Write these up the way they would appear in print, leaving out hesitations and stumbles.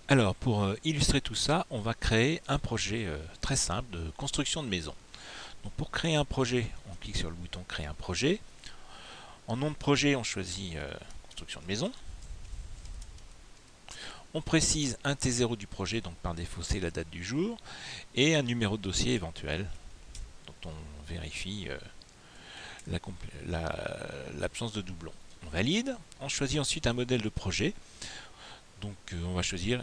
Alors, pour illustrer tout ça, on va créer un projet très simple de construction de maison. Donc, pour créer un projet, on clique sur le bouton Créer un projet. En nom de projet, on choisit construction de maison. On précise un T0 du projet, donc par défaut c'est la date du jour, et un numéro de dossier éventuel, dont on vérifie l'absence de doublons. On valide. On choisit ensuite un modèle de projet. Donc, on va choisir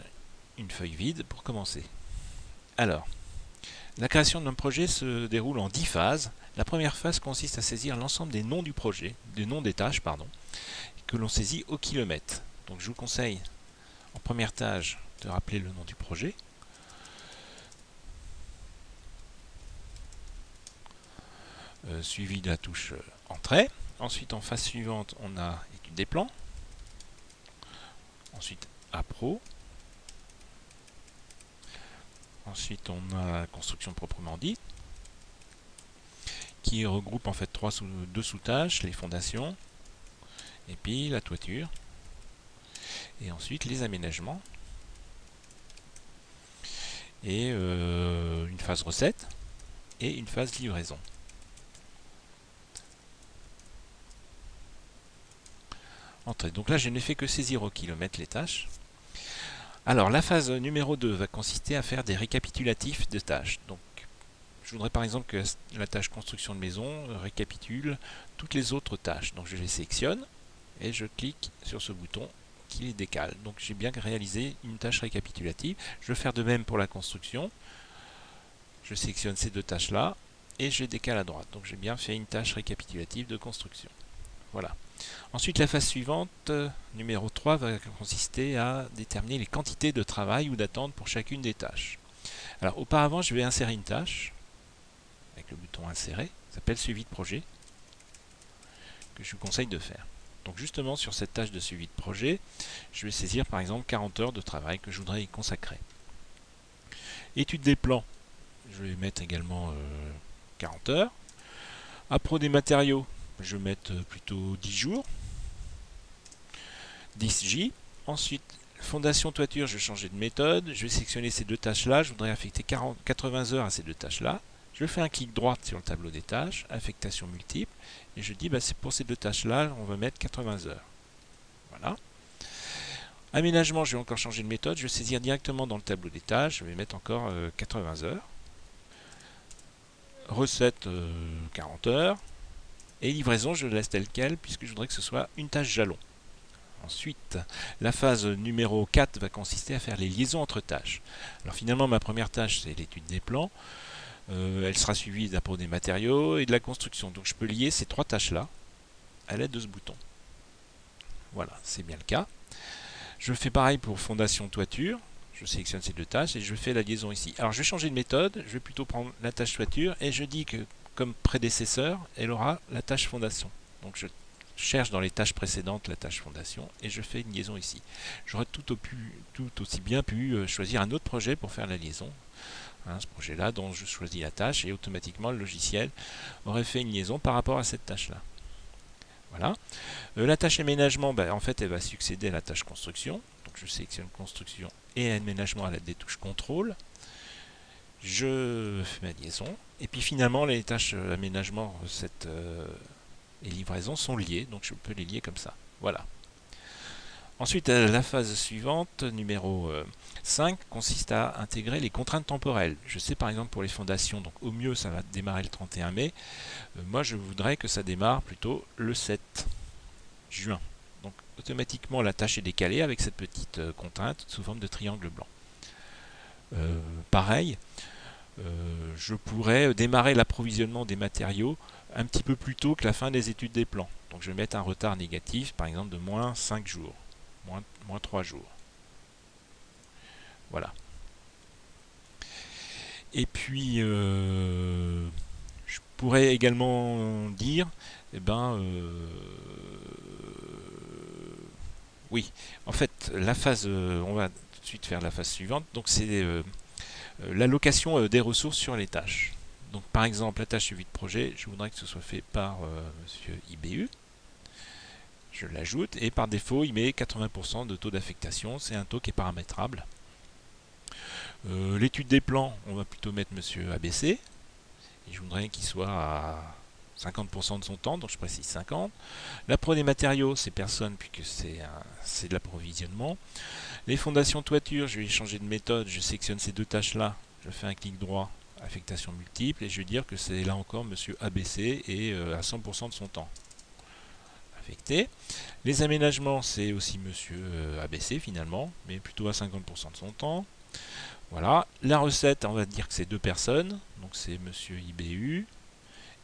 une feuille vide pour commencer. Alors, la création d'un projet se déroule en 10 phases. La première phase consiste à saisir l'ensemble des noms du projet, des noms des tâches, pardon, que l'on saisit au kilomètre. Donc je vous conseille en première tâche de rappeler le nom du projet. Suivi de la touche Entrée. Ensuite, en phase suivante, on a étude des plans. Ensuite, Appro. Ensuite, on a construction proprement dit, qui regroupe en fait deux sous-tâches, les fondations, et puis la toiture, et ensuite les aménagements, et une phase recette, et une phase livraison. Entrée. Donc là, je n'ai fait que saisir au kilomètre les tâches. Alors, la phase numéro 2 va consister à faire des récapitulatifs de tâches. Donc, je voudrais par exemple que la tâche construction de maison récapitule toutes les autres tâches. Donc, je les sélectionne et je clique sur ce bouton qui les décale. Donc, j'ai bien réalisé une tâche récapitulative. Je vais faire de même pour la construction. Je sélectionne ces deux tâches-là et je les décale à droite. Donc, j'ai bien fait une tâche récapitulative de construction. Voilà. Ensuite, la phase suivante, numéro 3, va consister à déterminer les quantités de travail ou d'attente pour chacune des tâches. Alors, auparavant, je vais insérer une tâche, avec le bouton Insérer, ça s'appelle Suivi de projet, que je vous conseille de faire. Donc, justement, sur cette tâche de suivi de projet, je vais saisir par exemple 40 heures de travail que je voudrais y consacrer. Étude des plans, je vais mettre également 40 heures. Appro des matériaux, je vais mettre plutôt 10 jours. 10J. Ensuite, fondation toiture, je vais changer de méthode. Je vais sélectionner ces deux tâches-là. Je voudrais affecter 80 heures à ces deux tâches-là. Je fais un clic droit sur le tableau des tâches, affectation multiple, et je dis c'est pour ces deux tâches-là, on va mettre 80 heures. Voilà. Aménagement, je vais encore changer de méthode. Je vais saisir directement dans le tableau des tâches. Je vais mettre encore 80 heures. Recette, 40 heures. Et livraison, je laisse tel quel, puisque je voudrais que ce soit une tâche jalon. Ensuite, la phase numéro 4 va consister à faire les liaisons entre tâches. Alors finalement, ma première tâche, c'est l'étude des plans. Elle sera suivie d'appro des matériaux et de la construction. Donc je peux lier ces trois tâches-là à l'aide de ce bouton. Voilà, c'est bien le cas. Je fais pareil pour fondation toiture. Je sélectionne ces deux tâches et je fais la liaison ici. Alors je vais changer de méthode. Je vais plutôt prendre la tâche toiture et je dis que comme prédécesseur, elle aura la tâche fondation. Donc je cherche dans les tâches précédentes la tâche fondation et je fais une liaison ici. J'aurais tout aussi bien pu choisir un autre projet pour faire la liaison. Ce projet-là dont je choisis la tâche et automatiquement le logiciel aurait fait une liaison par rapport à cette tâche-là. Voilà. La tâche aménagement, en fait, elle va succéder à la tâche construction. Donc je sélectionne construction et aménagement à l'aide des touches contrôle. Je fais ma liaison. Et puis finalement, les tâches aménagement, recette et livraison sont liées. Donc je peux les lier comme ça. Voilà. Ensuite, la phase suivante, numéro 5, consiste à intégrer les contraintes temporelles. Je sais par exemple pour les fondations, donc au mieux ça va démarrer le 31 mai. Moi je voudrais que ça démarre plutôt le 7 juin. Donc automatiquement la tâche est décalée avec cette petite contrainte sous forme de triangle blanc. Pareil, je pourrais démarrer l'approvisionnement des matériaux un petit peu plus tôt que la fin des études des plans. Donc je vais mettre un retard négatif par exemple de moins 5 jours. Moins 3 jours. Voilà. Et puis, je pourrais également dire, oui, en fait, la phase, on va tout de suite faire la phase suivante. Donc, c'est l'allocation des ressources sur les tâches. Donc, par exemple, la tâche suivie de projet, je voudrais que ce soit fait par Monsieur IBU. Je l'ajoute et par défaut il met 80% de taux d'affectation, c'est un taux qui est paramétrable. L'étude des plans, on va plutôt mettre monsieur ABC. Et je voudrais qu'il soit à 50% de son temps, donc je précise 50. La pro des matériaux, c'est personne, puisque c'est de l'approvisionnement. Les fondations toiture, je vais changer de méthode, je sélectionne ces deux tâches-là, je fais un clic droit, affectation multiple, et je vais dire que c'est là encore monsieur ABC et à 100% de son temps. Affecté. Les aménagements, c'est aussi monsieur ABC finalement, mais plutôt à 50% de son temps. Voilà. La recette, on va dire que c'est deux personnes, donc c'est monsieur IBU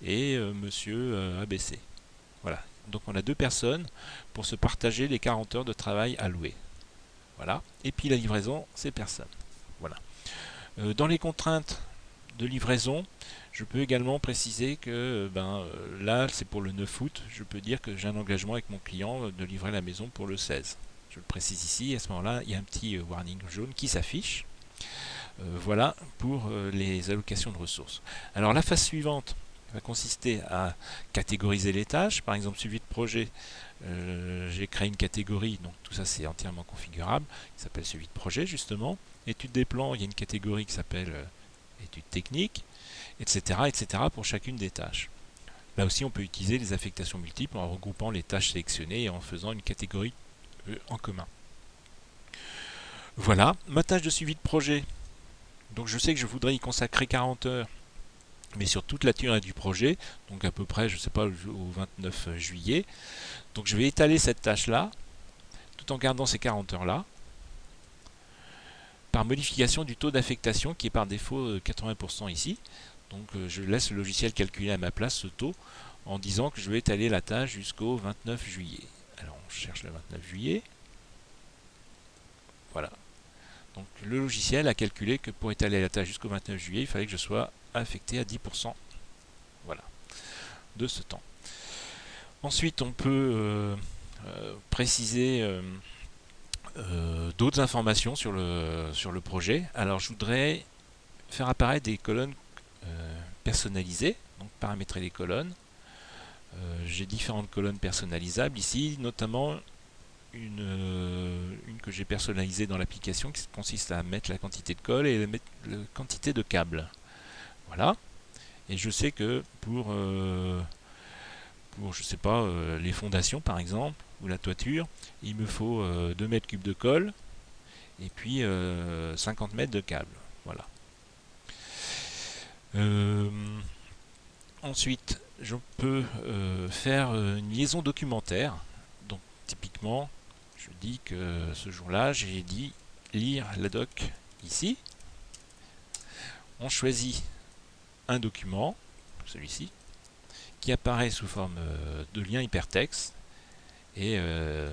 et monsieur ABC. Voilà. Donc on a deux personnes pour se partager les 40 heures de travail allouées. Voilà. Et puis la livraison, c'est personne. Voilà. Dans les contraintes de livraison, je peux également préciser que là, c'est pour le 9 août, je peux dire que j'ai un engagement avec mon client de livrer la maison pour le 16. Je le précise ici, à ce moment-là, il y a un petit warning jaune qui s'affiche. Voilà pour les allocations de ressources. Alors la phase suivante va consister à catégoriser les tâches. Par exemple, suivi de projet, j'ai créé une catégorie, donc tout ça c'est entièrement configurable, qui s'appelle suivi de projet justement. Étude des plans, il y a une catégorie qui s'appelle étude technique, etc., etc. pour chacune des tâches. Là aussi, on peut utiliser les affectations multiples en regroupant les tâches sélectionnées et en faisant une catégorie en commun. Voilà, ma tâche de suivi de projet. Donc je sais que je voudrais y consacrer 40 heures, mais sur toute la durée du projet, donc à peu près, je ne sais pas, au 29 juillet. Donc je vais étaler cette tâche-là, tout en gardant ces 40 heures-là, par modification du taux d'affectation qui est par défaut 80% ici. Donc je laisse le logiciel calculer à ma place ce taux en disant que je vais étaler la tâche jusqu'au 29 juillet. Alors on cherche le 29 juillet. Voilà. Donc le logiciel a calculé que pour étaler la tâche jusqu'au 29 juillet, il fallait que je sois affecté à 10%. Voilà, de ce temps. Ensuite, on peut préciser d'autres informations sur le projet. Alors je voudrais faire apparaître des colonnes personnalisées, donc paramétrer les colonnes. J'ai différentes colonnes personnalisables ici, notamment une que j'ai personnalisée dans l'application qui consiste à mettre la quantité de colle et la quantité de câbles. Voilà. Et je sais que pour je sais pas, les fondations par exemple, ou la toiture, il me faut 2 mètres cubes de colle et puis 50 mètres de câble. Voilà. Ensuite, je peux faire une liaison documentaire. Donc typiquement, je dis que ce jour-là, j'ai dit lire la doc ici. On choisit un document, celui-ci, qui apparaît sous forme de lien hypertexte. Et là,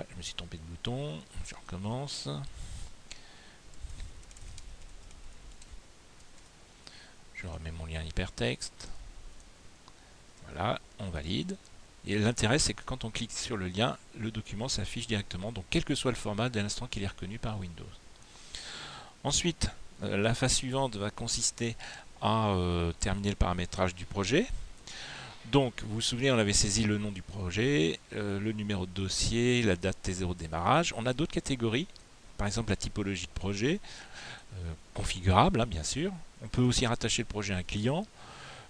je me suis trompé de bouton. Je recommence. Je remets mon lien hypertexte. Voilà, on valide. Et l'intérêt, c'est que quand on clique sur le lien, le document s'affiche directement, donc quel que soit le format, dès l'instant qu'il est reconnu par Windows. Ensuite, la phase suivante va consister à terminer le paramétrage du projet. Donc, vous vous souvenez, on avait saisi le nom du projet, le numéro de dossier, la date T0 de démarrage. On a d'autres catégories, par exemple la typologie de projet, configurable, hein, bien sûr. On peut aussi rattacher le projet à un client.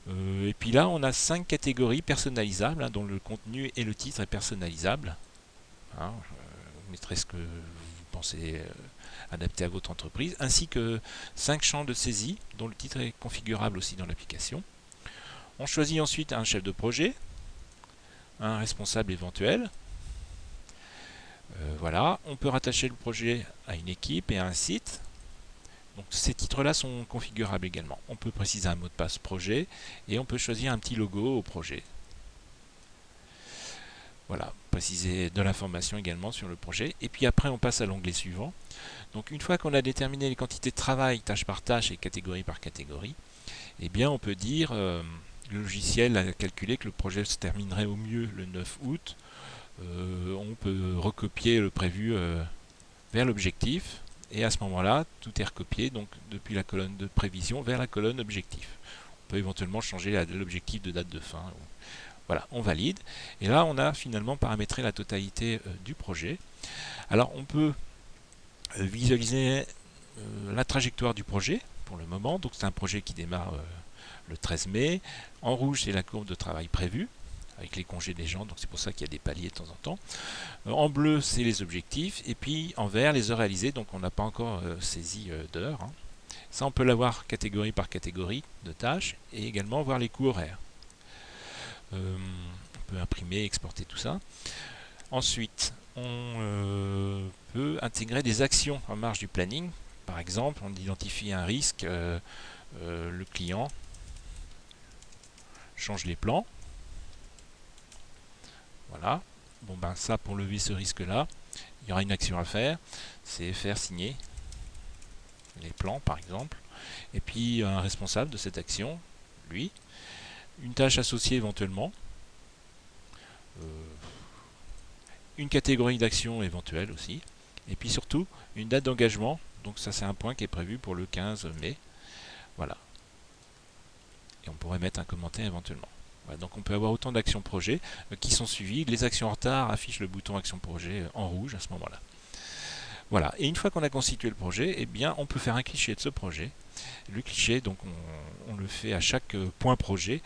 Et puis là, on a 5 catégories personnalisables, hein, dont le contenu et le titre est personnalisable. Hein, vous mettrez ce que vous pensez adapté à votre entreprise, ainsi que 5 champs de saisie, dont le titre est configurable aussi dans l'application. On choisit ensuite un chef de projet, un responsable éventuel. Voilà, on peut rattacher le projet à une équipe et à un site. Donc ces titres-là sont configurables également. On peut préciser un mot de passe projet et on peut choisir un petit logo au projet. Voilà, préciser de l'information également sur le projet. Et puis après, on passe à l'onglet suivant. Donc une fois qu'on a déterminé les quantités de travail, tâche par tâche et catégorie par catégorie, eh bien on peut dire, le logiciel a calculé que le projet se terminerait au mieux le 9 août. On peut recopier le prévu vers l'objectif. Et à ce moment-là, tout est recopié donc depuis la colonne de prévision vers la colonne objectif. On peut éventuellement changer l'objectif de date de fin. Voilà, on valide. Et là, on a finalement paramétré la totalité du projet. Alors, on peut Visualiser la trajectoire du projet pour le moment. Donc c'est un projet qui démarre le 13 mai. En rouge, c'est la courbe de travail prévue avec les congés des gens, donc c'est pour ça qu'il y a des paliers de temps en temps. En bleu, c'est les objectifs, et puis en vert, les heures réalisées, donc on n'a pas encore saisi d'heures. Hein. Ça, on peut l'avoir catégorie par catégorie de tâches, et également voir les coûts horaires. On peut imprimer, exporter tout ça. Ensuite, on peut intégrer des actions en marge du planning. Par exemple, on identifie un risque, le client change les plans. Voilà. Bon ben ça, pour lever ce risque-là, il y aura une action à faire, c'est faire signer les plans par exemple, et puis un responsable de cette action, lui, une tâche associée éventuellement, une catégorie d'action éventuelle aussi, et puis surtout une date d'engagement, donc ça c'est un point qui est prévu pour le 15 mai, voilà. Et on pourrait mettre un commentaire éventuellement. Voilà, donc on peut avoir autant d'actions projet qui sont suivies. Les actions en retard affichent le bouton action projet en rouge à ce moment-là. Voilà, et une fois qu'on a constitué le projet, eh bien, on peut faire un cliché de ce projet. Le cliché, donc on le fait à chaque point projet.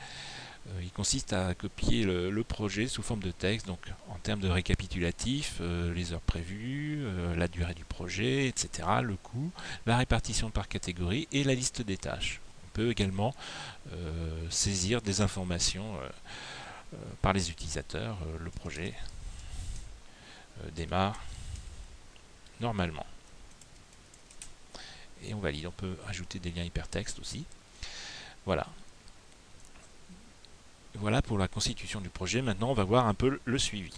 Il consiste à copier le projet sous forme de texte, donc en termes de récapitulatif, les heures prévues, la durée du projet, etc., le coût, la répartition par catégorie et la liste des tâches. On peut également saisir des informations par les utilisateurs. Le projet démarre normalement. Et on valide. On peut ajouter des liens hypertextes aussi. Voilà. Voilà pour la constitution du projet. Maintenant, on va voir un peu le suivi.